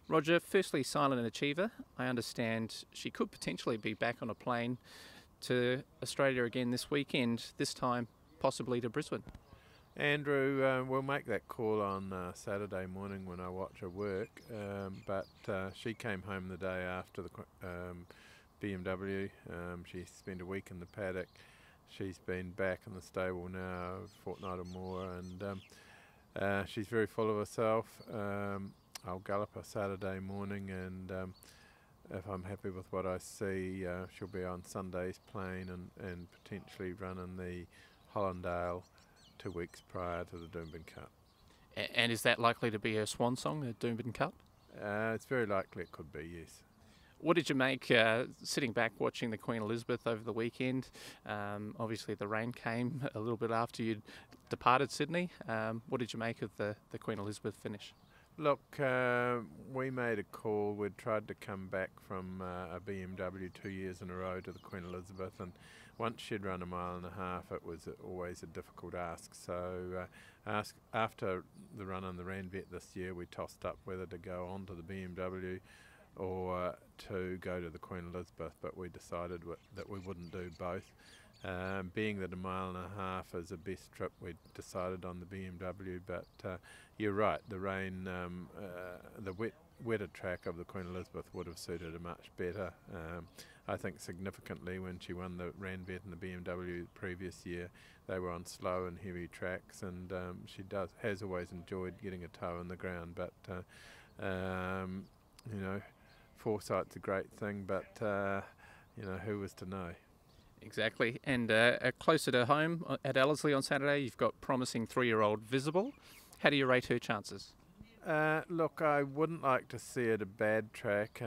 Roger, firstly, silent achiever. I understand she could potentially be back on a plane to Australia again this weekend, this time possibly to Brisbane. Andrew will make that call on Saturday morning when I watch her work, but she came home the day after the BMW. She spent a week in the paddock. She's been back in the stable now a fortnight or more, and she's very full of herself. I'll gallop her Saturday morning, and if I'm happy with what I see, she'll be on Sunday's plane and potentially running the Hollandale 2 weeks prior to the Doomben Cup. And is that likely to be her swan song, the Doomben Cup? It's very likely it could be, yes. What did you make sitting back watching the Queen Elizabeth over the weekend? Obviously the rain came a little bit after you'd departed Sydney. What did you make of the Queen Elizabeth finish? Look, we made a call. We'd tried to come back from a BMW 2 years in a row to the Queen Elizabeth, and once she'd run 1.5 miles, it was always a difficult ask. So after the run on the Ranvet this year, we tossed up whether to go on to the BMW or to go to the Queen Elizabeth, but we decided that we wouldn't do both. Being that 1.5 miles is the best trip, we decided on the BMW, but you're right, the rain, the wetter track of the Queen Elizabeth would have suited her much better. I think significantly when she won the Ranvet and the BMW the previous year, they were on slow and heavy tracks, and she has always enjoyed getting a toe in the ground, but you know, foresight's a great thing, but you know, who was to know? Exactly, and closer to home at Ellerslie on Saturday, you've got promising 3-year-old Visible. How do you rate her chances? Look, I wouldn't like to see it a bad track.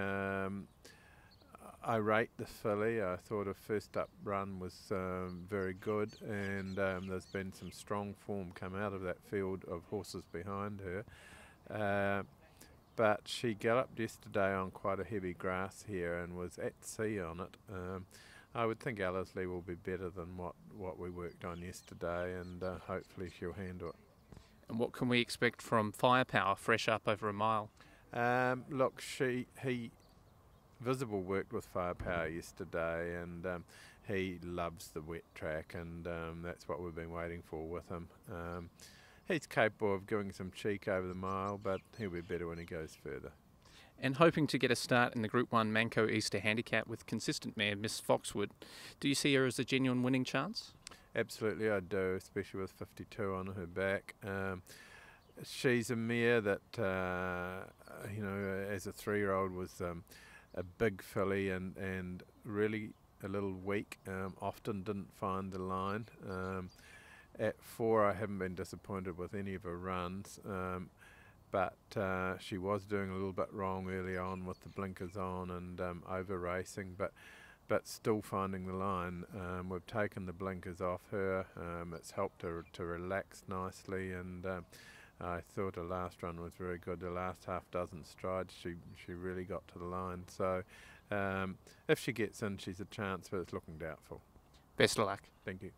I rate the filly. I thought her first up run was very good, and there's been some strong form come out of that field of horses behind her. But she galloped yesterday on quite a heavy grass here and was at sea on it. I would think Ellerslie will be better than what we worked on yesterday, and hopefully she'll handle it. And what can we expect from Firepower, fresh up over 1 mile? Look, Visible worked with Firepower yesterday, and he loves the wet track, and that's what we've been waiting for with him. He's capable of giving some cheek over the mile, but he'll be better when he goes further. And hoping to get a start in the Group 1 Manco Easter Handicap with consistent mare Miss Foxwood, do you see her as a genuine winning chance? Absolutely, I do, especially with 52 on her back. She's a mare that, you know, as a 3-year-old was a big filly and really a little weak, often didn't find the line. At 4, I haven't been disappointed with any of her runs, but she was doing a little bit wrong early on with the blinkers on and over racing, but still finding the line. We've taken the blinkers off her. It's helped her to relax nicely, and I thought her last run was very good. The last half dozen strides, she really got to the line. So if she gets in, she's a chance, but it's looking doubtful. Best of luck. Thank you.